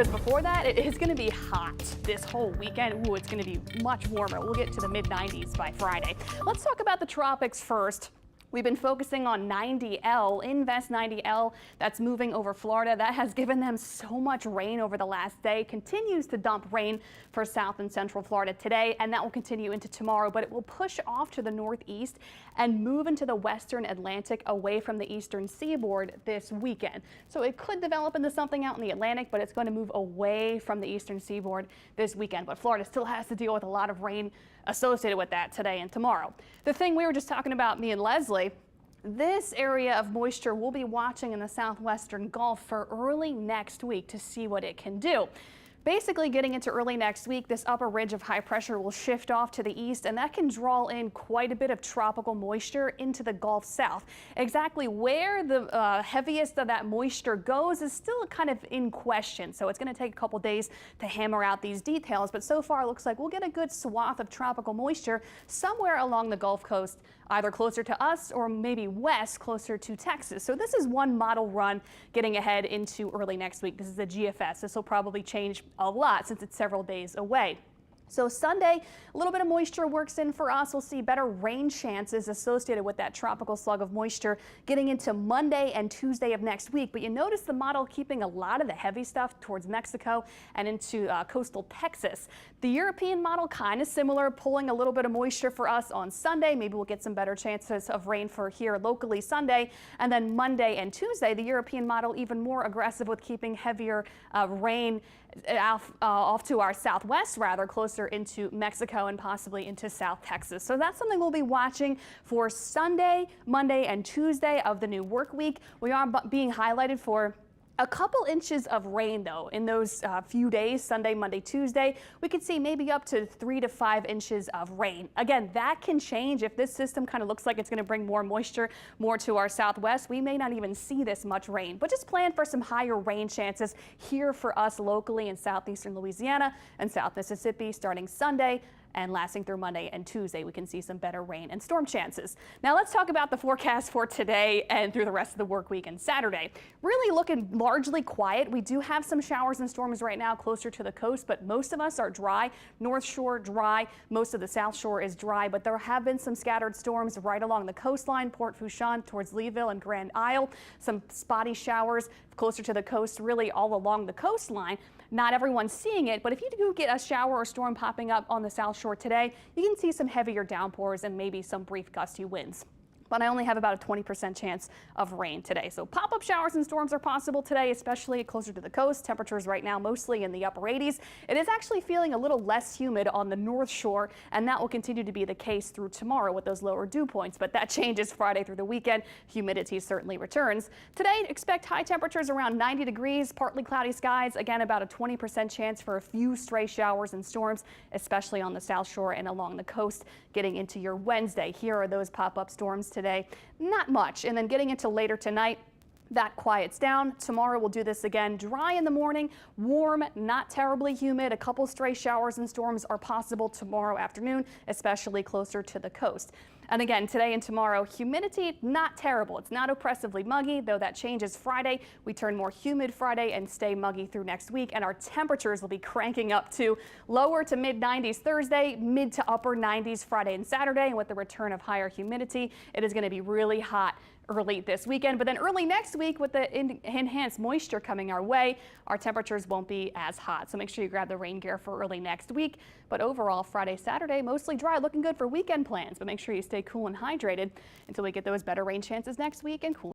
Because before that, it is going to be hot this whole weekend. Ooh, it's going to be much warmer. We'll get to the mid-90s by Friday. Let's talk about the tropics first. We've been focusing on 90L, Invest 90L, that's moving over Florida. That has given them so much rain over the last day, continues to dump rain for South and Central Florida today, and that will continue into tomorrow, but it will push off to the northeast and move into the western Atlantic away from the eastern seaboard this weekend. So it could develop into something out in the Atlantic, but it's going to move away from the eastern seaboard this weekend. But Florida still has to deal with a lot of rain associated with that today and tomorrow. The thing we were just talking about, me and Leslie, this area of moisture we'll be watching in the southwestern Gulf for early next week to see what it can do. Basically, getting into early next week, this upper ridge of high pressure will shift off to the east, and that can draw in quite a bit of tropical moisture into the Gulf South. Exactly where the heaviest of that moisture goes is still kind of in question, so it's going to take a couple days to hammer out these details, but so far it looks like we'll get a good swath of tropical moisture somewhere along the Gulf Coast, either closer to us or maybe west, closer to Texas. So this is one model run getting ahead into early next week. This is a GFS. This will probably change a lot since it's several days away. So Sunday, a little bit of moisture works in for us. We'll see better rain chances associated with that tropical slug of moisture getting into Monday and Tuesday of next week. But you notice the model keeping a lot of the heavy stuff towards Mexico and into coastal Texas. The European model kind of similar, pulling a little bit of moisture for us on Sunday. Maybe we'll get some better chances of rain for here locally Sunday. And then Monday and Tuesday, the European model even more aggressive with keeping heavier rain off to our southwest, rather closer into Mexico and possibly into South Texas. So that's something we'll be watching for Sunday, Monday, and Tuesday of the new work week. We are being highlighted for a couple inches of rain, though, in those few days, Sunday, Monday, Tuesday. We could see maybe up to 3 to 5 inches of rain. Again, that can change if this system kind of looks like it's going to bring more moisture more to our southwest. We may not even see this much rain, but just plan for some higher rain chances here for us locally in southeastern Louisiana and South Mississippi starting Sunday. And lasting through Monday and Tuesday, we can see some better rain and storm chances. Now let's talk about the forecast for today and through the rest of the work week and Saturday. Really looking largely quiet. We do have some showers and storms right now closer to the coast, but most of us are dry. North Shore dry. Most of the South Shore is dry, but there have been some scattered storms right along the coastline, Port Fourchon towards Leeville and Grand Isle. Some spotty showers closer to the coast, really all along the coastline. Not everyone's seeing it, but if you do get a shower or storm popping up on the South Shore today, you can see some heavier downpours and maybe some brief gusty winds. But I only have about a 20% chance of rain today. So pop-up showers and storms are possible today, especially closer to the coast. Temperatures right now mostly in the upper 80s. It is actually feeling a little less humid on the North Shore, and that will continue to be the case through tomorrow with those lower dew points. But that changes Friday through the weekend. Humidity certainly returns. Today, expect high temperatures around 90 degrees, partly cloudy skies. Again, about a 20% chance for a few stray showers and storms, especially on the South Shore and along the coast. Getting into your Wednesday, here are those pop-up storms today. Not much. And then getting into later tonight, that quiets down. Tomorrow we'll do this again. Dry in the morning, warm, not terribly humid. A couple stray showers and storms are possible tomorrow afternoon, especially closer to the coast. And again, today and tomorrow, humidity not terrible. It's not oppressively muggy, though that changes Friday. We turn more humid Friday and stay muggy through next week, and our temperatures will be cranking up to lower to mid-90s Thursday, mid to upper 90s Friday and Saturday. And with the return of higher humidity, it is going to be really hot early this weekend. But then early next week, with the enhanced moisture coming our way, our temperatures won't be as hot. So make sure you grab the rain gear for early next week. But overall, Friday, Saturday, mostly dry, looking good for weekend plans. But make sure you stay cool and hydrated until we get those better rain chances next week and cool.